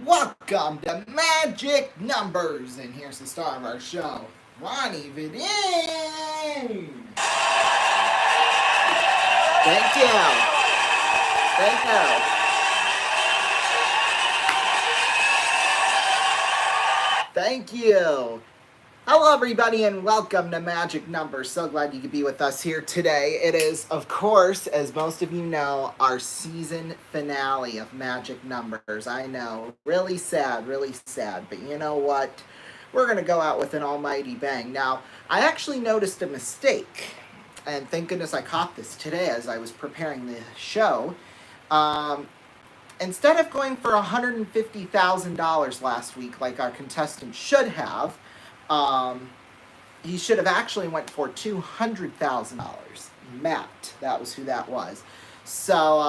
Welcome to Magic Numbers, and here's the star of our show, Ronnie Vidin. Thank you. Thank you. Thank you. Hello, everybody, and welcome to Magic Numbers. So glad you could be with us here today. It is, of course, as most of you know, our season finale of Magic Numbers. I know, really sad, but you know what? We're going to go out with an almighty bang. Now, I actually noticed a mistake, and thank goodness I caught this today as I was preparing the show. Instead of going for $150,000 last week like our contestant should have, he should have actually went for $200,000. Matt, that was who that was. So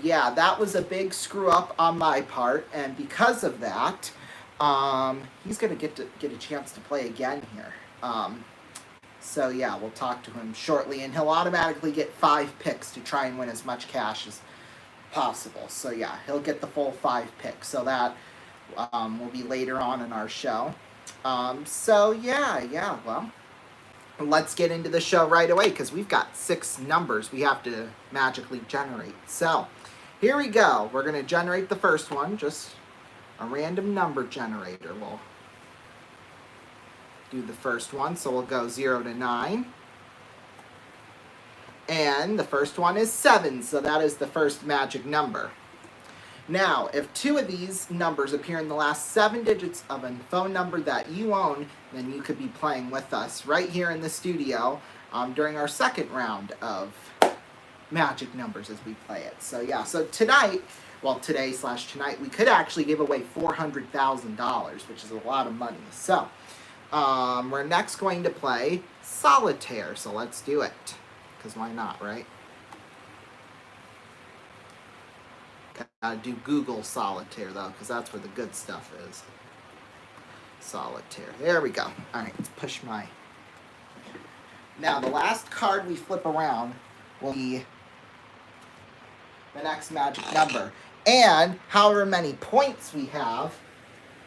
yeah, that was a big screw up on my part, and because of that, he's gonna get a chance to play again here. So yeah, we'll talk to him shortly, and he'll automatically get 5 picks to try and win as much cash as possible. So yeah, he'll get the full 5 picks. So that will be later on in our show. So yeah, well, let's get into the show right away because we've got 6 numbers we have to magically generate. So here we go. We're going to generate the first one, just a random number generator. We'll do the first one, so we'll go 0 to 9. And the first one is 7, so that is the first magic number. Now, if 2 of these numbers appear in the last 7 digits of a phone number that you own, then you could be playing with us right here in the studio during our second round of magic numbers as we play it. So yeah, so tonight, well today/tonight, we could actually give away $400,000, which is a lot of money. So we're next going to play solitaire, so let's do it. Because why not, right? Gotta do Google Solitaire, though, because that's where the good stuff is. Solitaire. There we go. All right, let's push my... Now, the last card we flip around will be the next magic number. And however many points we have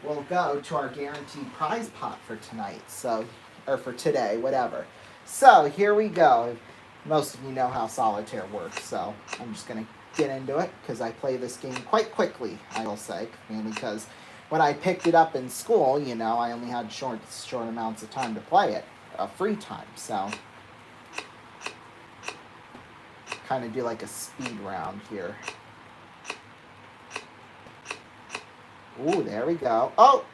will go to our guaranteed prize pot for tonight. So, or for today, whatever. So, here we go. Most of you know how solitaire works, so I'm just going to get into it because I play this game quite quickly, I will say, mainly because when I picked it up in school, you know, I only had short amounts of time to play it, free time, so kind of do like a speed round here. Ooh, there we go. Oh!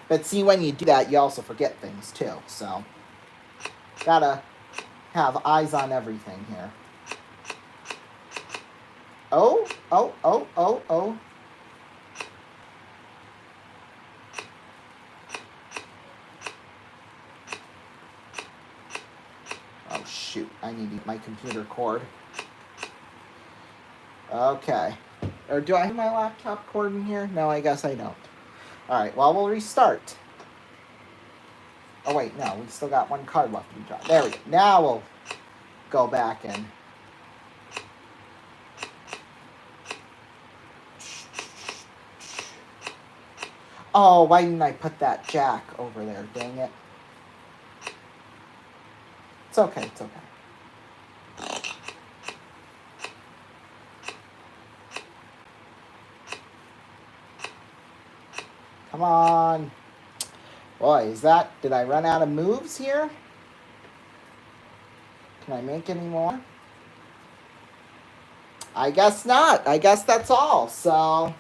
But see, when you do that, you also forget things too, so gotta have eyes on everything here. Oh. Oh, shoot. I need my computer cord. Okay. Or do I have my laptop cord in here? No, I guess I don't. Alright, well, we'll restart. Oh, wait, no. We still got 1 card left to draw. There we go. Now we'll go back and... Oh, why didn't I put that jack over there? Dang it. It's okay, it's okay. Come on. Boy, did I run out of moves here? Can I make any more? I guess not. I guess that's all. So,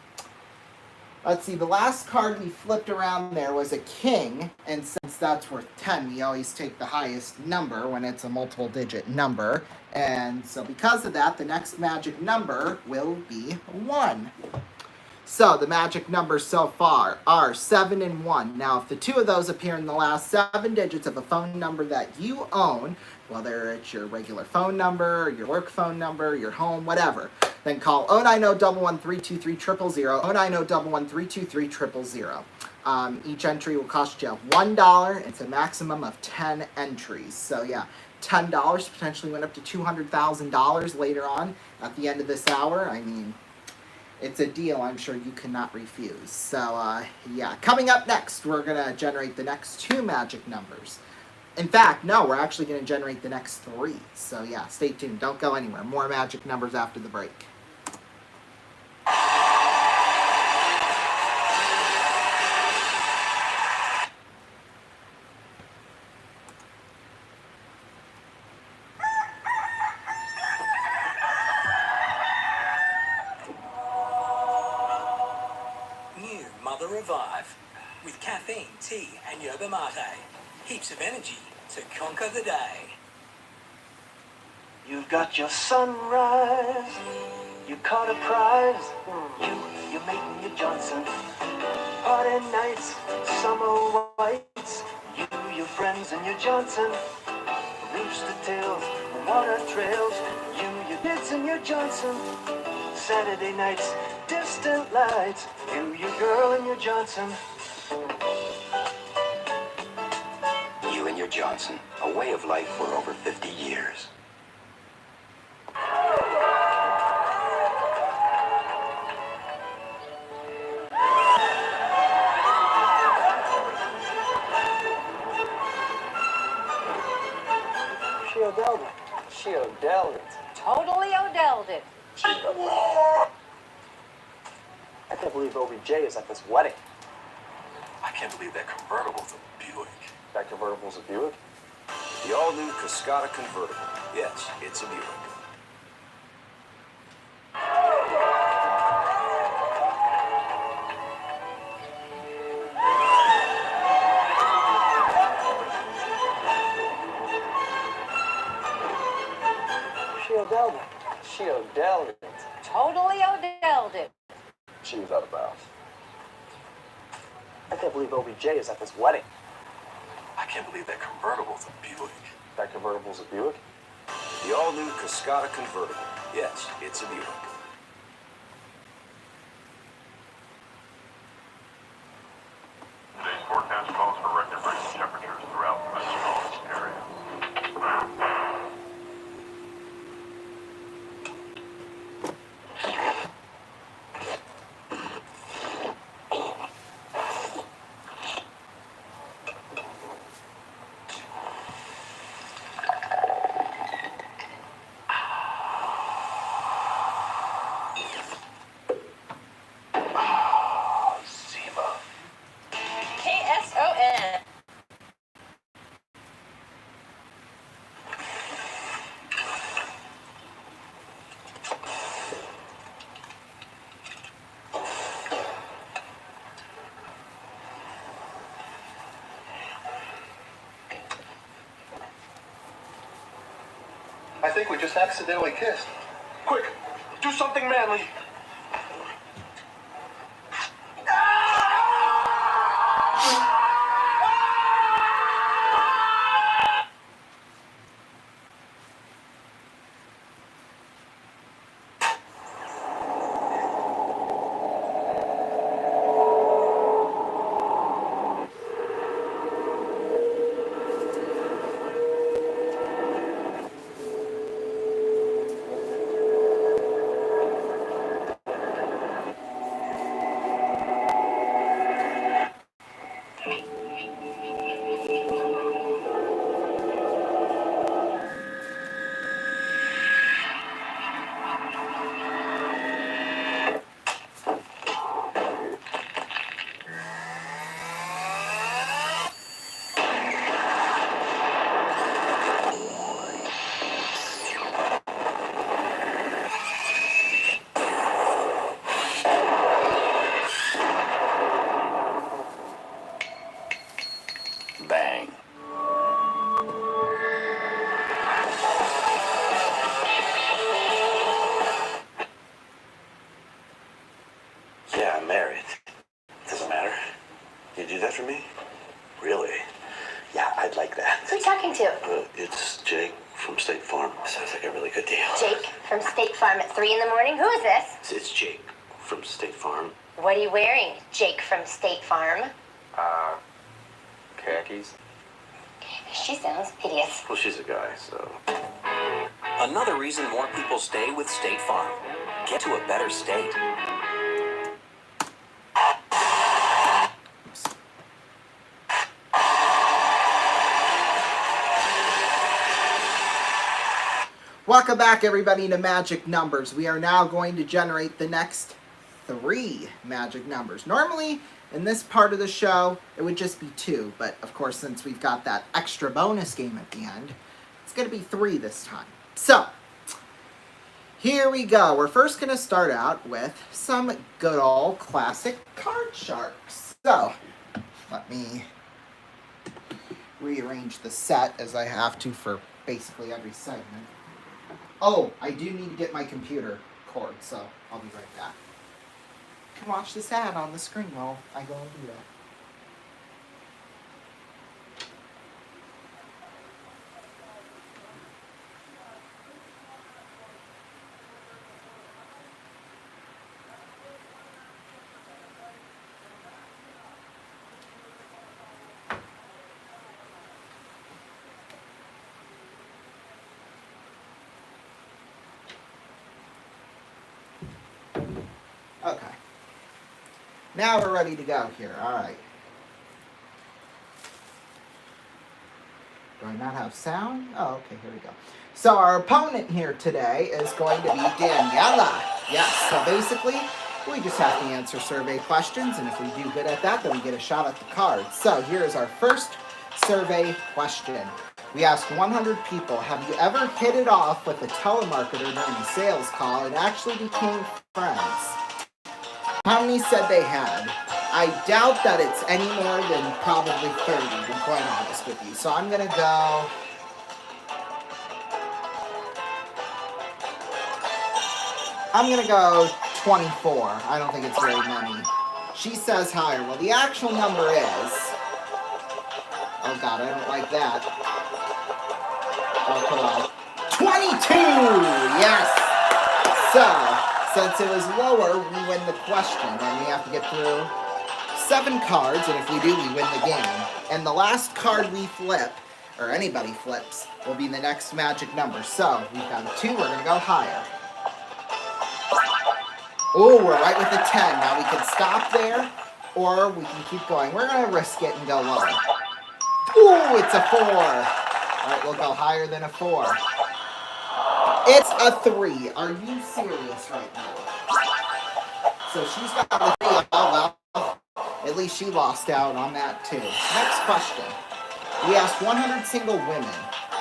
let's see. The last card we flipped around there was a king. And since that's worth 10, we always take the highest number when it's a multiple digit number. And so because of that, the next magic number will be 1. So the magic numbers so far are 7 and 1. Now, if the 2 of those appear in the last 7 digits of a phone number that you own, whether it's your regular phone number, your work phone number, your home, whatever, then call 090-11323-000, 090-11323-000. Each entry will cost you $1. It's a maximum of 10 entries. So yeah, $10 potentially went up to $200,000 later on at the end of this hour. I mean... It's a deal I'm sure you cannot refuse. So, yeah. Coming up next, we're going to generate the next 2 magic numbers. In fact, no, we're actually going to generate the next 3. So, yeah, stay tuned. Don't go anywhere. More magic numbers after the break. New Mother Revive with caffeine, tea and yerba mate. Heaps of energy to conquer the day. You've got your sunrise, you caught a prize, you're making your Johnson. Party nights, summer whites, you, your friends and your Johnson. Rooster tails, water trails, you, your kids and your Johnson. Saturday nights, distant lights, you, your girl and your Johnson. You and your Johnson, a way of life for over 50 years. She Odelled it. She Odelled it. Totally Odelled it. I can't believe OBJ is at this wedding. I can't believe that convertible's a Buick. That convertible's a Buick? The all-new Cascada convertible. Yes, it's a Buick. She Odelled it. She Odelled it. Totally Odelled it. She was out of bounds. I can't believe OBJ is at this wedding. I can't believe that convertible's a Buick. That convertible's a Buick? The all-new Cascada convertible. Yes, it's a Buick. Today's forecast calls for record-breaking temperatures throughout the metropolitan area. KSON. I think we just accidentally kissed. Quick, do something manly. Bang. Yeah, I'm married. Doesn't matter. You do that for me? Really? Yeah, I'd like that. Who are you talking to? It's Jake from State Farm. Sounds like a really good deal. Jake from State Farm at 3 in the morning? Who is this? It's Jake from State Farm. What are you wearing, Jake from State Farm? Khakis. She sounds hideous. Well, she's a guy, so... Another reason more people stay with State Farm. Get to a better state. Welcome back, everybody, to Magic Numbers. We are now going to generate the next 3 magic numbers. Normally, in this part of the show, it would just be 2, but of course, since we've got that extra bonus game at the end, it's going to be 3 this time. So, here we go. We're first going to start out with some good old classic card sharks. So, let me rearrange the set as I have to for basically every segment. Oh, I do need to get my computer cord, so I'll be right back. You can watch this ad on the screen while I go and do that. Okay. Now we're ready to go here. All right. Do I not have sound? Oh, okay, here we go. So our opponent here today is going to be Daniela. Yes, so basically, we just have to answer survey questions, and if we do good at that, then we get a shot at the cards. So here is our first survey question. We asked 100 people, have you ever hit it off with a telemarketer during a sales call and actually became friends? How many said they had? I doubt that it's any more than probably 30, to be quite honest with you. So I'm going to go... I'm going to go 24. I don't think it's very many. She says higher. Well, the actual number is... Oh, God, I don't like that. Oh, come on. 22! Yes! So, since it was lower, we win the question. And we have to get through 7 cards, and if we do, we win the game. And the last card we flip, or anybody flips, will be the next magic number. So, we've got a 2, we're going to go higher. Oh, we're right with the 10. Now we can stop there, or we can keep going. We're going to risk it and go lower. Ooh, it's a 4. All right, we'll go higher than a 4. It's a 3. Are you serious right now? So she's got a 3. Oh, well, at least she lost out on that too. Next question. We asked 100 single women,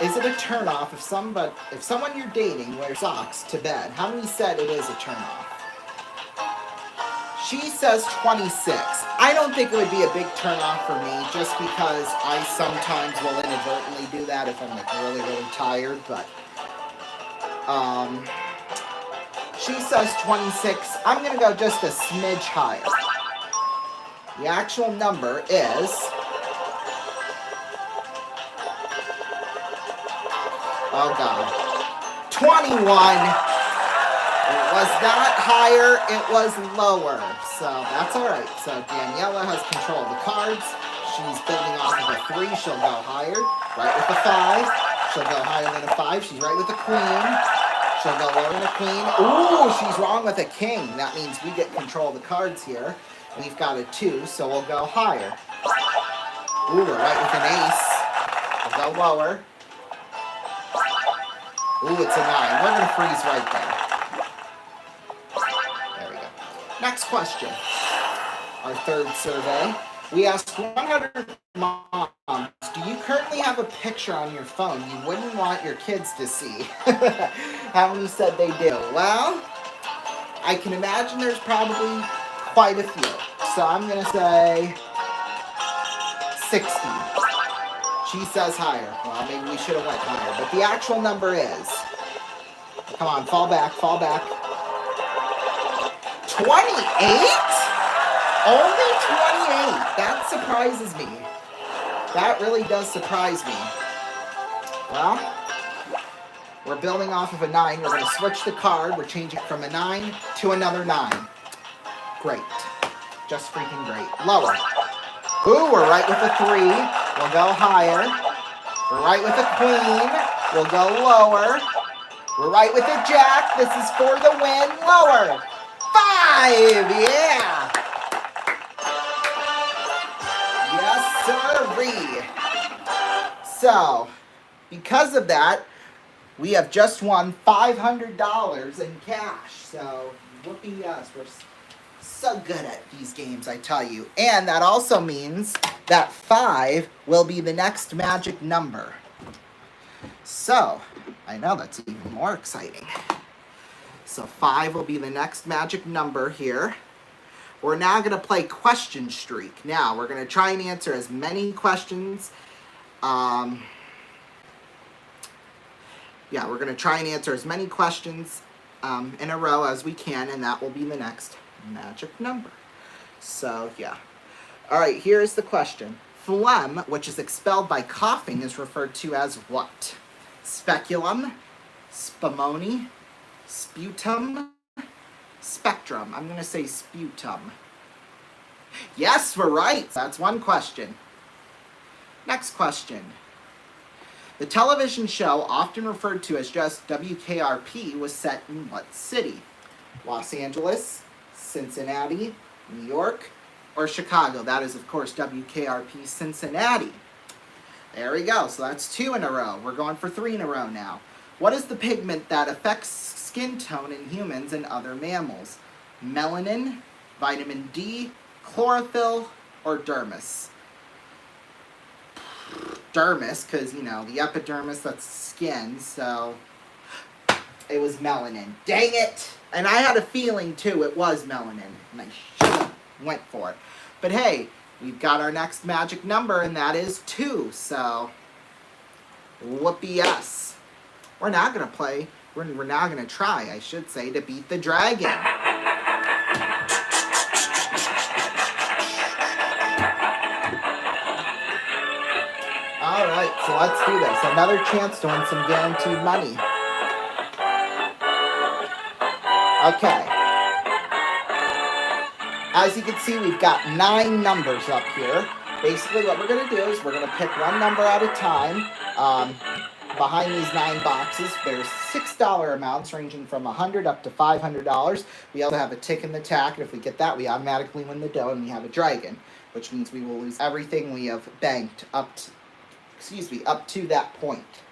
is it a turnoff if someone you're dating wears socks to bed? How many said it is a turnoff? She says 26. I don't think it would be a big turnoff for me just because I sometimes will inadvertently do that if I'm like really, really tired, but she says 26. I'm going to go just a smidge higher. The actual number is... Oh, God. 21. It was not higher, it was lower. So, that's alright. So, Daniela has control of the cards. She's building off of a 3. She'll go higher. Right with the 5. She'll go higher than a 5. She's right with the queen. She'll go lower than a queen. Ooh, she's wrong with a king. That means we get control of the cards here. We've got a 2, so we'll go higher. Ooh, we're right with an ace. We'll go lower. Ooh, it's a 9. We're going to freeze right there. There we go. Next question. Our third survey. We asked 100 moms, do you currently have a picture on your phone you wouldn't want your kids to see? How many said they do? Well, I can imagine there's probably quite a few. So I'm going to say 60. She says higher. Well, maybe we should have went higher. But the actual number is... Come on, fall back, fall back. 28? Only 28. That surprises me. That really does surprise me. Well, we're building off of a 9. We're going to switch the card. We're changing from a 9 to another 9. Great. Just freaking great. Lower. Ooh, we're right with a 3. We'll go higher. We're right with a queen. We'll go lower. We're right with a jack. This is for the win. Lower. 5. Yeah. Yes, sirree. So, because of that, we have just won $500 in cash. So, whoopee us. We're so good at these games, I tell you. And that also means that 5 will be the next magic number. So, I know that's even more exciting. So 5 will be the next magic number here. We're now going to play question streak. Now, we're going to try and answer as many questions. We're going to try and answer as many questions in a row as we can, and that will be the next magic number. So, yeah. All right, here's the question. Phlegm, which is expelled by coughing, is referred to as what? Speculum, spumoni, sputum, spectrum. I'm going to say sputum. Yes, we're right. That's one question. Next question. The television show, often referred to as just WKRP, was set in what city? Los Angeles, Cincinnati, New York, or Chicago? That is, of course, WKRP Cincinnati. There we go. So that's 2 in a row. We're going for 3 in a row now. What is the pigment that affects skin tone in humans and other mammals? Melanin, vitamin D, chlorophyll, or dermis? Dermis, because, you know, the epidermis, that's skin, so it was melanin. Dang it! And I had a feeling, too, it was melanin, and I should have went for it. But hey, we've got our next magic number, and that is 2, so whoopee us. We're now going to play, we're now going to try, I should say, to beat the dragon. Alright, so let's do this. Another chance to win some guaranteed money. Okay. As you can see, we've got 9 numbers up here. Basically, what we're going to do is we're going to pick one number at a time. Behind these 9 boxes, there's $6 amounts ranging from $100 up to $500. We also have a tick in the tack, and if we get that, we automatically win the dough, and we have a dragon, which means we will lose everything we have banked up to that point.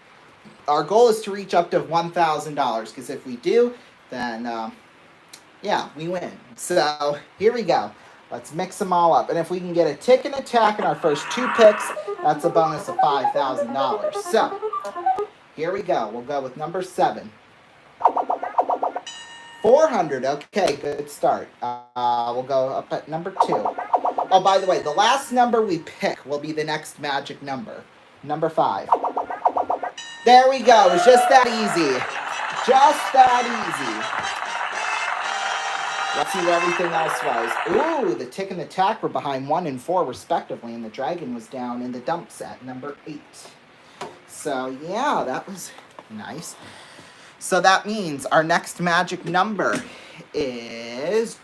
Our goal is to reach up to $1,000, because if we do, then, we win. So, here we go. Let's mix them all up. And if we can get a tick and a tack in our first 2 picks, that's a bonus of $5,000. So, here we go. We'll go with number 7. 400. Okay, good start. We'll go up at number 2. Oh, by the way, the last number we pick will be the next magic number. Number 5. There we go. It's just that easy. Just that easy. Let's see what everything else was. Ooh, the tick and the tack were behind 1 and 4 respectively, and the dragon was down in the dumps at number 8. So, yeah, that was nice. So that means our next magic number is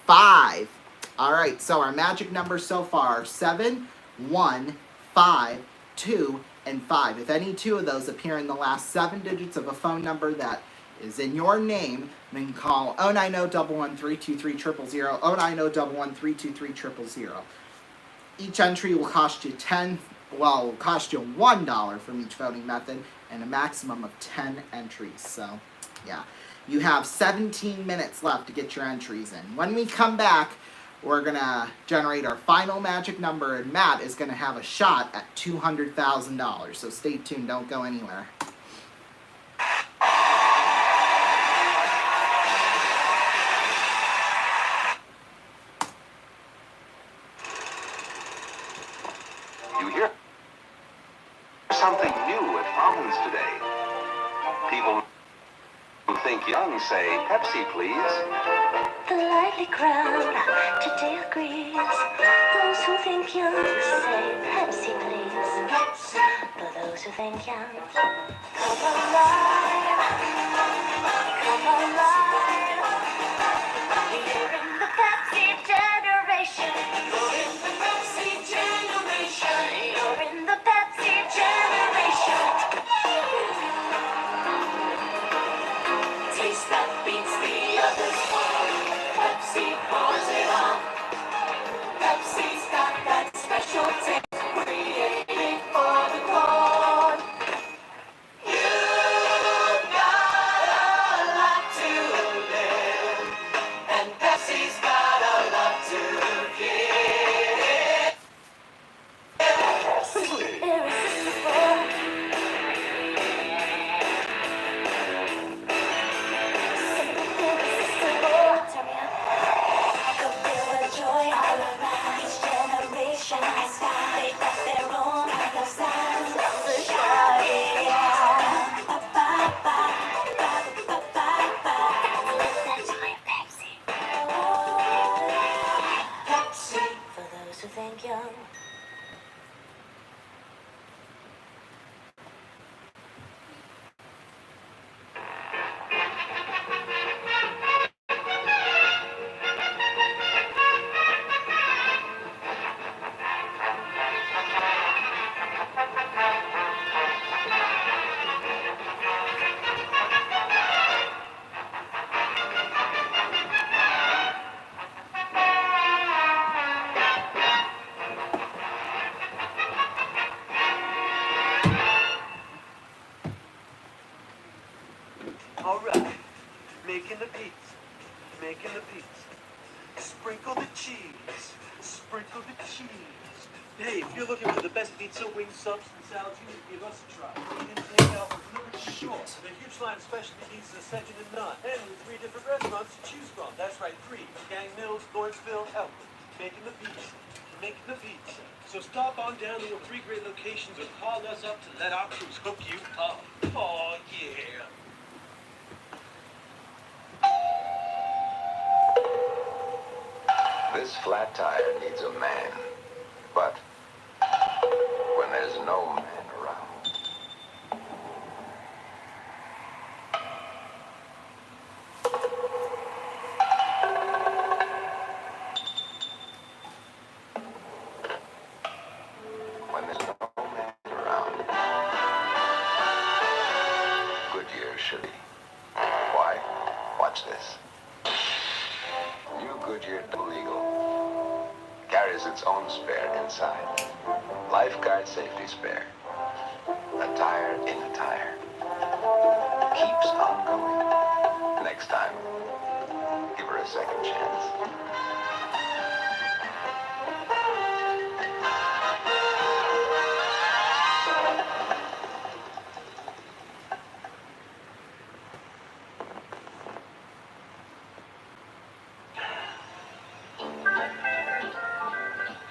5. All right, so our magic numbers so far are 7, 1, 5, 2, and 5. If any 2 of those appear in the last 7 digits of a phone number that is in your name, then call 090-113-2300, 090-113-2300. Each entry will cost you $1 from each voting method, and a maximum of 10 entries. So, yeah. You have 17 minutes left to get your entries in. When we come back, we're going to generate our final magic number, and Matt is going to have a shot at $200,000. So stay tuned. Don't go anywhere. You hear something new at Fountains today. People who think young say, Pepsi, please. The lively crowd today agrees. Those who think young say Pepsi, please. For those who think young, come alive, come alive. You're in the Pepsi generation. You're in the Pepsi generation. You're in the Pepsi generation. Taste that beats the others. Pepsi pours it on. Pepsi's got that special taste created for the cold. You to think young. All right, making the pizza, making the pizza. Sprinkle the cheese, sprinkle the cheese. Hey, if you're looking for the best pizza, wings, subs, and salads, you need to give us a try. We can take out from Liberty Shore. The huge line of specialty pizzas is second to none. And with 3 different restaurants to choose from. That's right, 3. Gang Mills, Lawrenceville, Elton. Making the pizza, making the pizza. So stop on down to our 3 great locations or call us up to let our crews hook you up. Oh, yeah. This flat tire needs a man. But when there's no man around, when there's no man around, Goodyear should be. Why? Watch this. New Goodyear Double Eagle carries its own spare inside. Lifeguard safety spare. A tire in a tire. Keeps on going. Next time, give her a second chance.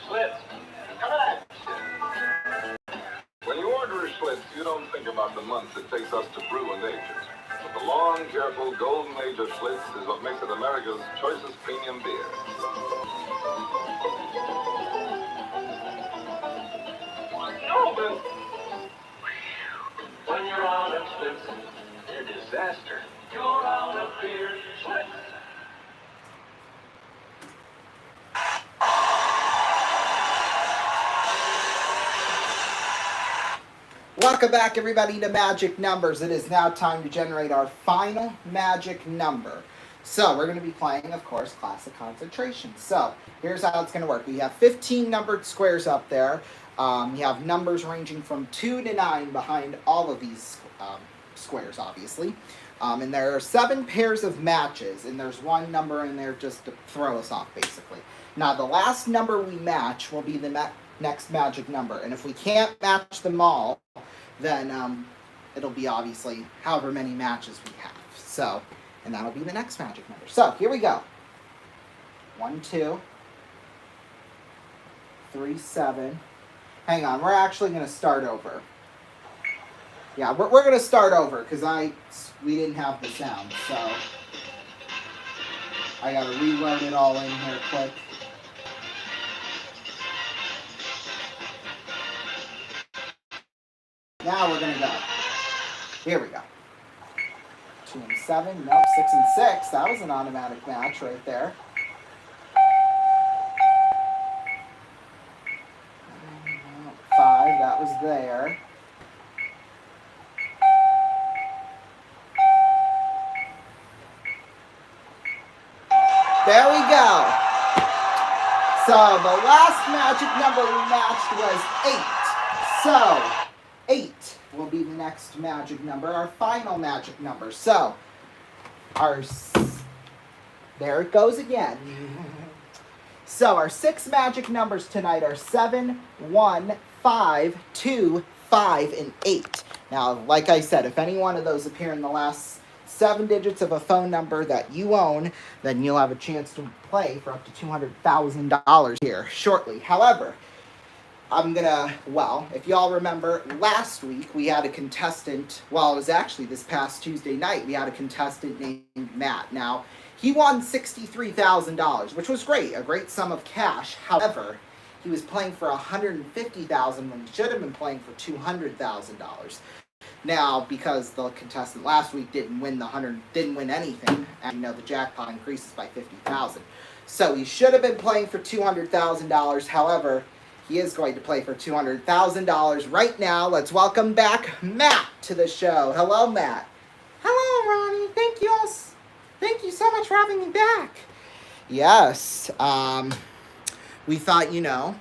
Schlitz, come on. When you order a Schlitz, you don't think about the months it takes us to brew and age it. But the long, careful, golden age of Schlitz is what makes it America's choicest premium beer. Open! When you're out of Schlitz, you're a disaster. You're out of beer, Schlitz. Welcome back, everybody, to Magic Numbers. It is now time to generate our final magic number. So we're going to be playing, of course, Classic Concentration. So here's how it's going to work. We have 15 numbered squares up there. You have numbers ranging from 2 to 9 behind all of these squares, obviously. And there are 7 pairs of matches, and there's one number in there just to throw us off, basically. Now, the last number we match will be the next magic number. And if we can't match them all, then it'll be obviously however many matches we have. So, and that'll be the next magic number. So, here we go. 1, 2, 3, 7. Hang on, we're actually going to start over. Yeah, we're going to start over because we didn't have the sound. So, I got to reload it all in here quick. Now we're going to go. Here we go. 2 and 7. Nope, 6 and 6. That was an automatic match right there. 5. That was there. There we go. So the last magic number we matched was 8. So 8 will be the next magic number, our final magic number. So, there it goes again. So, our 6 magic numbers tonight are 7, 1, 5, 2, 5, and 8. Now, like I said, if any one of those appear in the last 7 digits of a phone number that you own, then you'll have a chance to play for up to $200,000 here shortly. However, if y'all remember, last week we had a contestant, it was actually this past Tuesday night, we had a contestant named Matt. Now, he won $63,000, which was great, a great sum of cash. However, he was playing for $150,000 when he should have been playing for $200,000. Now, because the contestant last week didn't win anything, and you know the jackpot increases by $50,000. So he should have been playing for $200,000. However, he is going to play for $200,000 right now. Let's welcome back Matt to the show. Hello, Matt. Hello, Ronnie. Thank you so much for having me back. Yes. We thought, you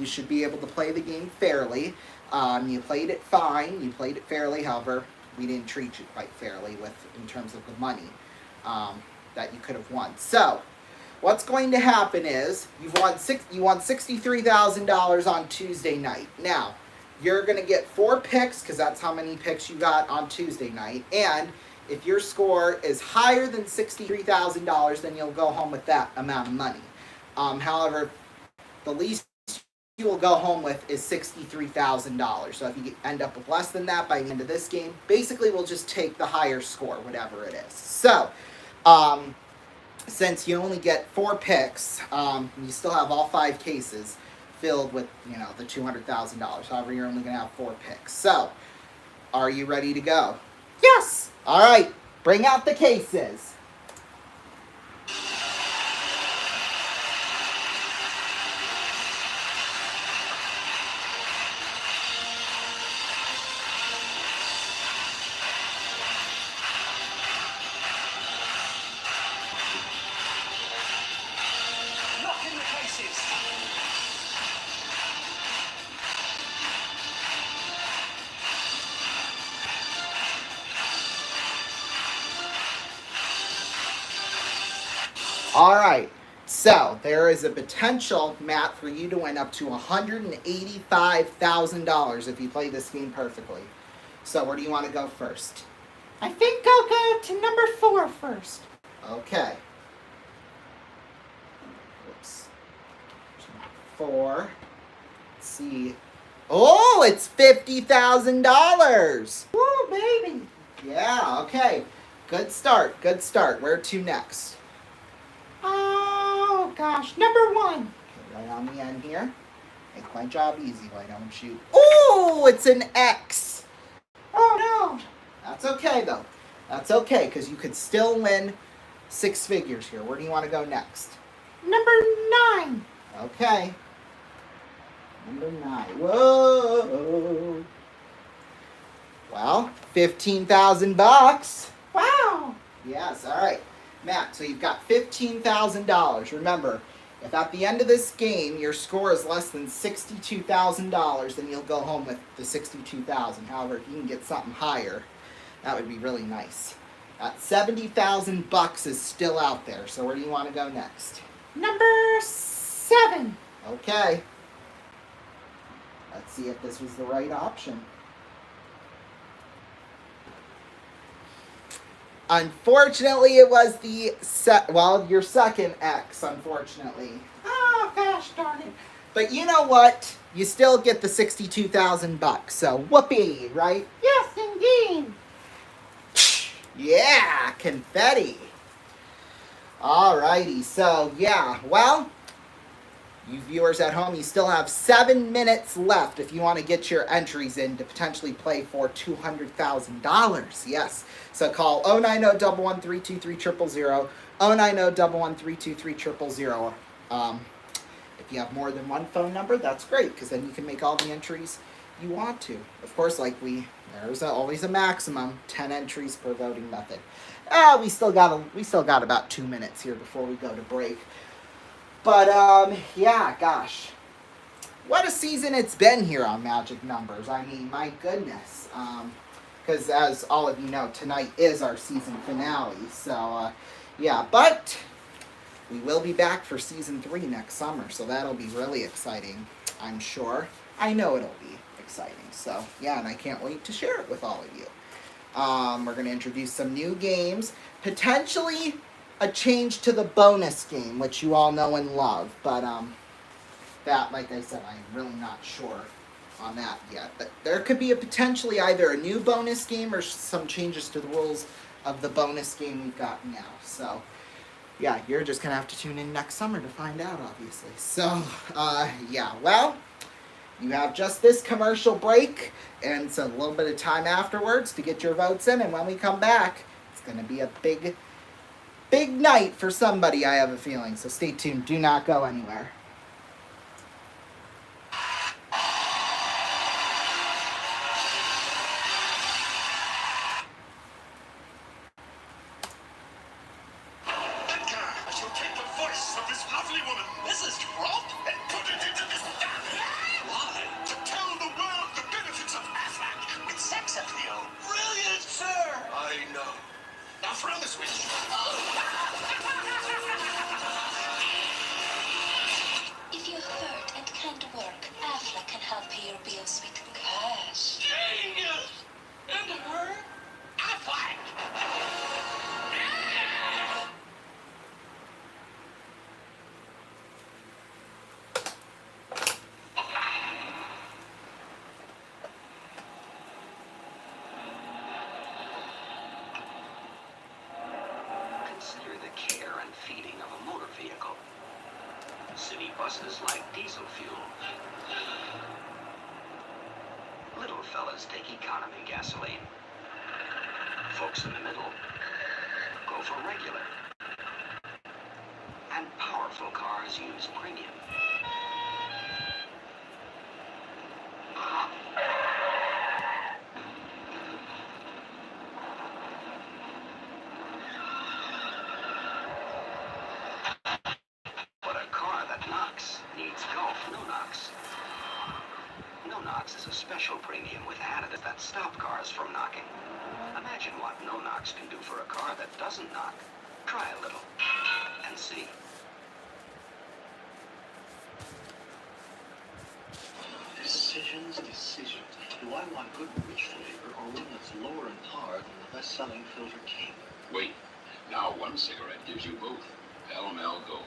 should be able to play the game fairly. You played it fine. You played it fairly. However, we didn't treat you quite fairly in terms of the money that you could have won. So, what's going to happen is you won $63,000 on Tuesday night. Now, you're going to get 4 picks because that's how many picks you got on Tuesday night. And if your score is higher than $63,000, then you'll go home with that amount of money. However, the least you will go home with is $63,000. So if you end up with less than that by the end of this game, basically we'll just take the higher score, whatever it is. So, since you only get 4 picks, you still have all 5 cases filled with, the $200,000. However, you're only going to have 4 picks. So, are you ready to go? Yes! All right, bring out the cases. All right, so there is a potential, Matt, for you to win up to $185,000 if you play this game perfectly. So where do you want to go first? I think I'll go to number 4 first. Okay. Oops. 4. Let's see. Oh, it's $50,000. Woo, baby. Yeah, okay. Good start. Where to next? Oh, gosh. Number 1. Okay, right on the end here. Make my job easy, why don't you? Oh, it's an X. Oh, no. That's okay, though. That's okay, because you could still win 6 figures here. Where do you want to go next? Number 9. Okay. Number 9. Whoa. Well, $15,000. Wow. Yes, all right. Matt, so you've got $15,000. Remember, if at the end of this game your score is less than $62,000, then you'll go home with the $62,000. However, if you can get something higher, that would be really nice. That $70,000 is still out there. So where do you want to go next? Number 7. Okay. Let's see if this was the right option. Unfortunately, it was your second X, unfortunately. Oh, gosh darn it. But you know what? You still get the $62,000, so whoopee, right? Yes, indeed. Yeah, confetti. Alrighty, so yeah, well, you viewers at home, you still have 7 minutes left if you want to get your entries in to potentially play for $200,000. Yes. So call 090-113-2300, 090-113-2300. If you have more than one phone number, that's great, because then you can make all the entries you want to. Of course, there's always a maximum 10 entries per voting method. We still got about 2 minutes here before we go to break. But, yeah, gosh. What a season it's been here on Magic Numbers. I mean, my goodness. Because as all of you know, tonight is our season finale. So, yeah. But we will be back for Season 3 next summer. So that'll be really exciting, I'm sure. I know it'll be exciting. So, yeah, and I can't wait to share it with all of you. We're going to introduce some new games. Potentially a change to the bonus game, which you all know and love, but that, like I said, I'm really not sure on that yet. But there could be potentially either a new bonus game or some changes to the rules of the bonus game we've got now. So, Yeah, you're just gonna have to tune in next summer to find out, obviously. So, yeah, well, you have just this commercial break and a little bit of time afterwards to get your votes in, and when we come back, it's gonna be a big night for somebody, I have a feeling. So stay tuned. Do not go anywhere. I shall take the voice of this lovely woman, Mrs. Trump, and put it into this family. Why? To tell the world the benefits of Aflac with sex appeal. Brilliant, sir! I know. Now throw the switch. If you're hurt and can't work, Aflac can help pay your bills with cash. Genius! And her? Aflac! Consider the care and feeding of a motor vehicle. City buses like diesel fuel. Little fellas take economy gasoline. Folks in the middle go for regular. And powerful cars use premium. But a car that knocks needs Gulf No Knocks. No Knocks is a special premium with additives that stop cars from knocking. Imagine what No Knocks can do for a car that doesn't knock. Try a little and see. Decisions. Do I want good rich flavor or one that's lower in tar than the best-selling Filter King? Wait. Now one cigarette gives you both. Pell Mell Gold.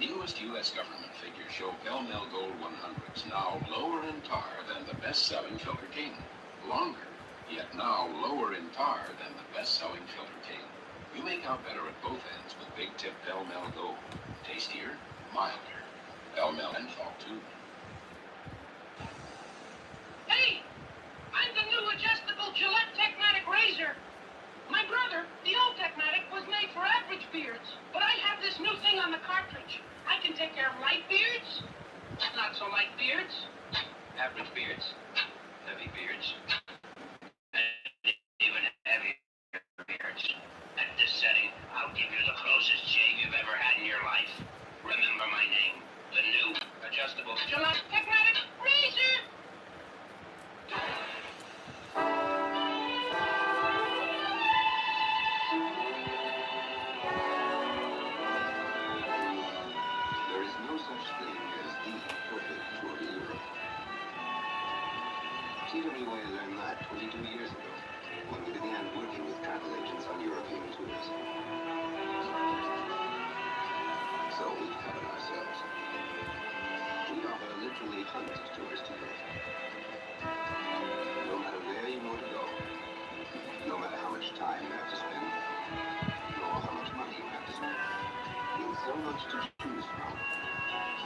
Newest U.S. government figures show Pell Mell Gold 100s now lower in tar than the best-selling Filter King. Longer, yet now lower in tar than the best-selling Filter King. You make out better at both ends with Big Tip Pell Mell Gold. Tastier, milder. Pell Mell menthol too. Hey, I'm the new adjustable Gillette Techmatic razor. My brother, the old Techmatic, was made for average beards, but I have this new thing on the cartridge. I can take care of light beards, not so light beards, average beards, heavy beards, and even heavier beards. At this setting, I'll give you the closest shave you've ever had in your life. Remember my name, the new adjustable Gillette Techmatic razor. There is no such thing as the perfect tour de Europe. TWA learned that 22 years ago, when we began working with travel agents on European tours. So we covered ourselves. We offer literally hundreds of tours to Europe. No matter where you want to go, no matter how much time you have to spend, nor how much money you have to spend. With so much to choose from,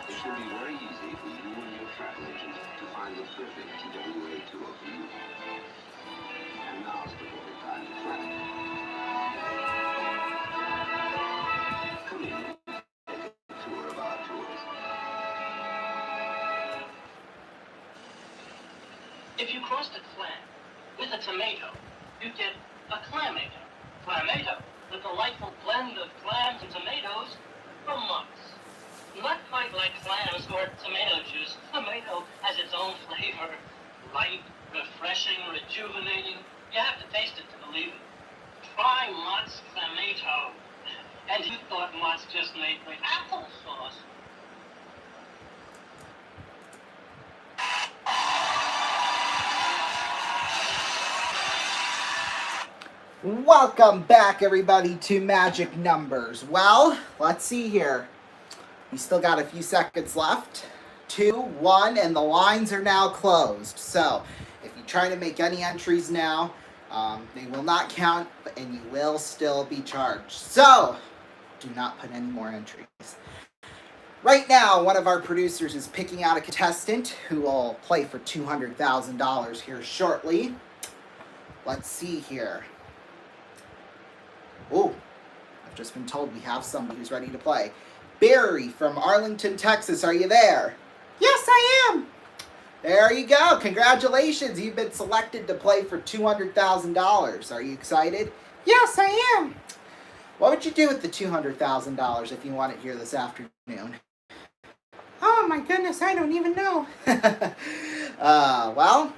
it should be very easy for you and your travel agent to find the perfect TWA tour for you. And now's the perfect time to plan it. Come in and take a tour of our tours. If you crossed a clam with a tomato, you'd get a clamato. Clamato, the delightful blend of clams and tomatoes from months. Not quite like clams or tomato juice. Tomato has its own flavor. Light, refreshing, rejuvenating. You have to taste it to believe it. Try Mott's Clamato. And you thought Mott's just made great applesauce. Welcome back, everybody, to Magic Numbers. Well, let's see here. We still got a few seconds left. 2, 1, and the lines are now closed. So, if you try to make any entries now, they will not count, and you will still be charged. So, do not put any more entries. Right now, one of our producers is picking out a contestant who will play for $200,000 here shortly. Let's see here. Oh, I've just been told we have somebody who's ready to play. Barry from Arlington, Texas, are you there? Yes, I am. There you go. Congratulations. You've been selected to play for $200,000. Are you excited? Yes, I am. What would you do with the $200,000 if you won it here this afternoon? Oh my goodness, I don't even know. Well,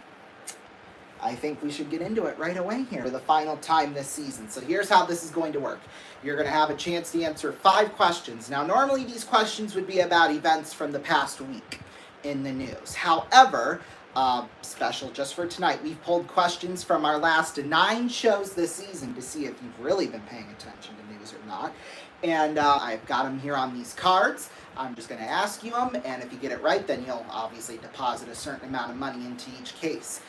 I think we should get into it right away here for the final time this season. So here's how this is going to work. You're going to have a chance to answer 5 questions. Now, normally these questions would be about events from the past week in the news. However, special just for tonight, we've pulled questions from our last 9 shows this season to see if you've really been paying attention to news or not. And I've got them here on these cards. I'm just going to ask you them, and if you get it right, then you'll obviously deposit a certain amount of money into each case.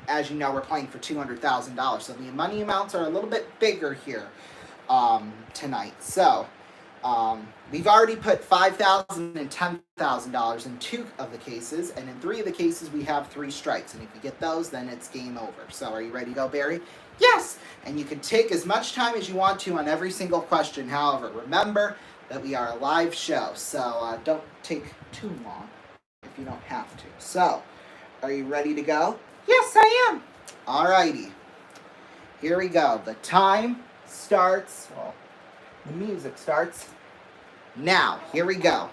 As you know, we're playing for $200,000, so the money amounts are a little bit bigger here tonight. So we've already put $5,000 and $10,000 in 2 of the cases, and in 3 of the cases we have 3 strikes, and if you get those, then it's game over. So are you ready to go, Barry? Yes! And you can take as much time as you want to on every single question. However, remember that we are a live show, so don't take too long if you don't have to. So, are you ready to go? Yes, I am. Alrighty. Here we go. The time starts, well, the music starts now. Here we go.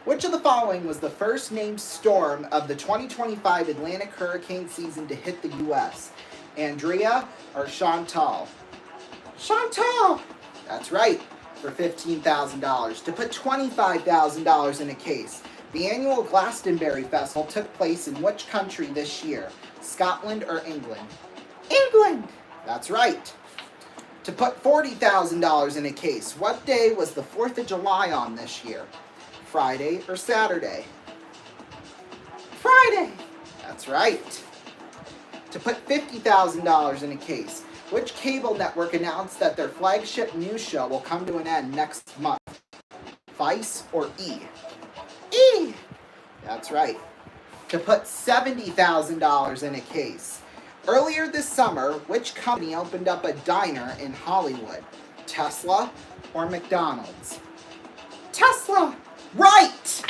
Which of the following was the first named storm of the 2025 Atlantic hurricane season to hit the U.S.? Andrea or Chantal? Chantal! That's right, for $15,000. To put $25,000 in a case, the annual Glastonbury Festival took place in which country this year? Scotland or England? England! That's right. To put $40,000 in a case, what day was the 4th of July on this year? Friday or Saturday? Friday! That's right. To put $50,000 in a case, which cable network announced that their flagship news show will come to an end next month? Vice or E? E! That's right. To put $70,000 in a case. Earlier this summer, which company opened up a diner in Hollywood? Tesla or McDonald's? Tesla! Right!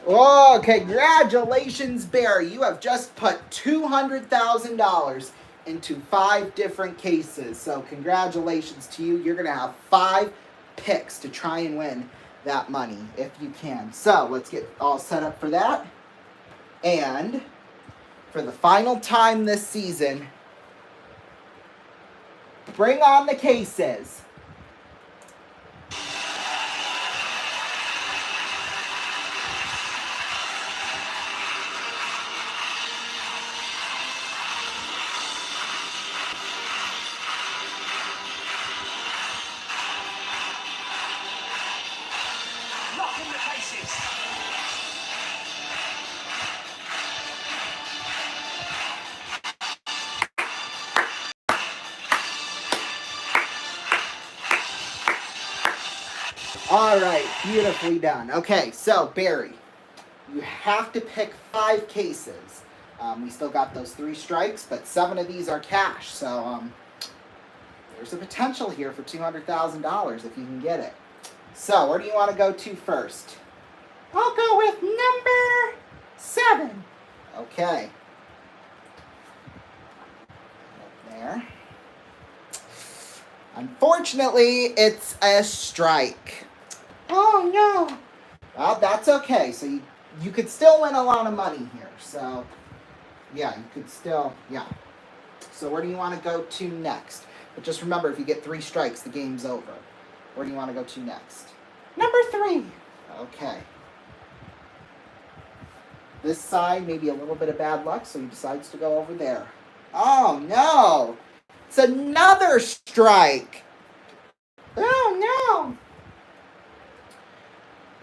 Oh, congratulations, Barry. You have just put $200,000 into 5 different cases. So congratulations to you. You're going to have 5 picks to try and win that money if you can. So let's get all set up for that. And for the final time this season, bring on the cases. All right, beautifully done. Okay, so Barry, you have to pick 5 cases. We still got those 3 strikes, but 7 of these are cash. So there's a potential here for $200,000 if you can get it. So where do you want to go to first? I'll go with number 7. Okay. There. Unfortunately, it's a strike. Oh, no. Well, that's okay. So you could still win a lot of money here. So, yeah, you could still, yeah. So where do you want to go to next? But just remember, if you get 3 strikes, the game's over. Where do you want to go to next? Number 3. Okay. This side, maybe a little bit of bad luck, so he decides to go over there. Oh, no. It's another strike. Oh, no.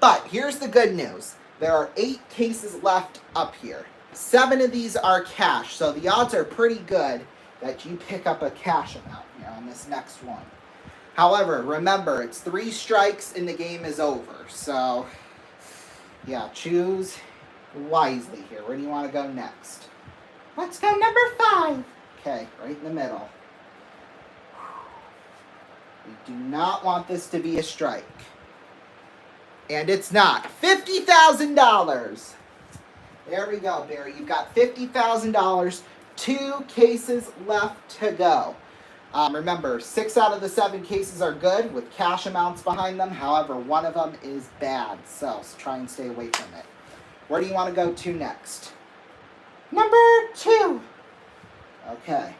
But here's the good news. There are 8 cases left up here. 7 of these are cash, so the odds are pretty good that you pick up a cash amount here on this next one. However, remember, it's 3 strikes and the game is over. So, yeah, choose wisely here. Where do you want to go next? Let's go number 5. Okay, right in the middle. We do not want this to be a strike. And it's not. $50,000. There we go, Barry. You've got $50,000. 2 cases left to go. Remember, 6 out of the 7 cases are good with cash amounts behind them. However, 1 of them is bad. So try and stay away from it. Where do you want to go to next? Number 2. Okay.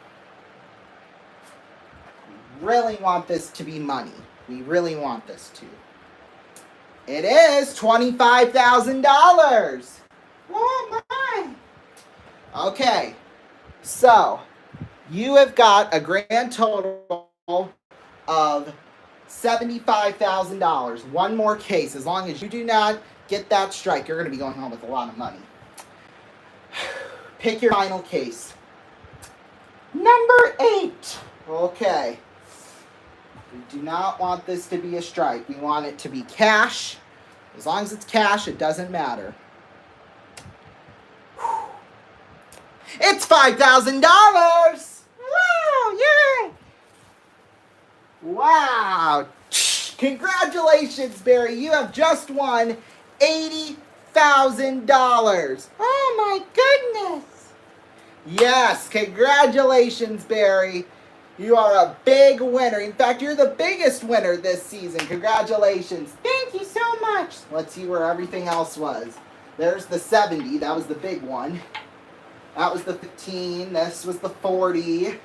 We really want this to be money. We really want this to. It is $25,000. Oh my. Okay. So, you have got a grand total of $75,000. 1 more case. As long as you do not get that strike, you're going to be going home with a lot of money. Pick your final case. Number 8. Okay. We do not want this to be a strike. We want it to be cash. As long as it's cash, it doesn't matter. It's $5,000! Wow! Yay! Wow! Congratulations, Barry. You have just won $80,000. Oh my goodness! Yes, congratulations, Barry. You are a big winner. In fact, you're the biggest winner this season. Congratulations. Thank you so much. Let's see where everything else was. There's the 70. That was the big one. That was the 15. This was the 40.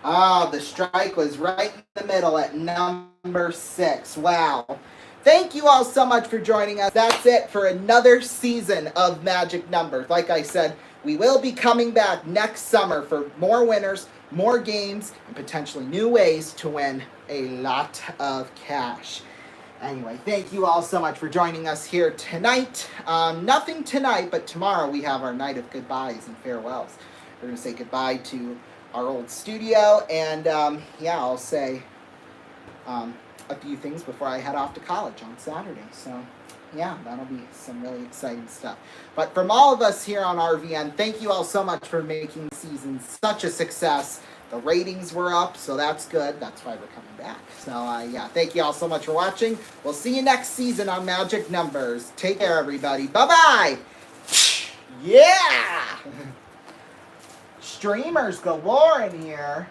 Oh, the strike was right in the middle at number 6. Wow. Thank you all so much for joining us. That's it for another season of Magic Numbers. Like I said, we will be coming back next summer for more winners, more games, and potentially new ways to win a lot of cash. Anyway, thank you all so much for joining us here tonight. Nothing tonight, but tomorrow we have our night of goodbyes and farewells. We're going to say goodbye to our old studio, and yeah, I'll say a few things before I head off to college on Saturday. So, yeah, that'll be some really exciting stuff. But from all of us here on RVN, thank you all so much for making the season such a success. The ratings were up, so that's good. That's why we're coming back. So, yeah, thank you all so much for watching. We'll see you next season on Magic Numbers. Take care, everybody. Bye-bye. Yeah! Streamers galore in here.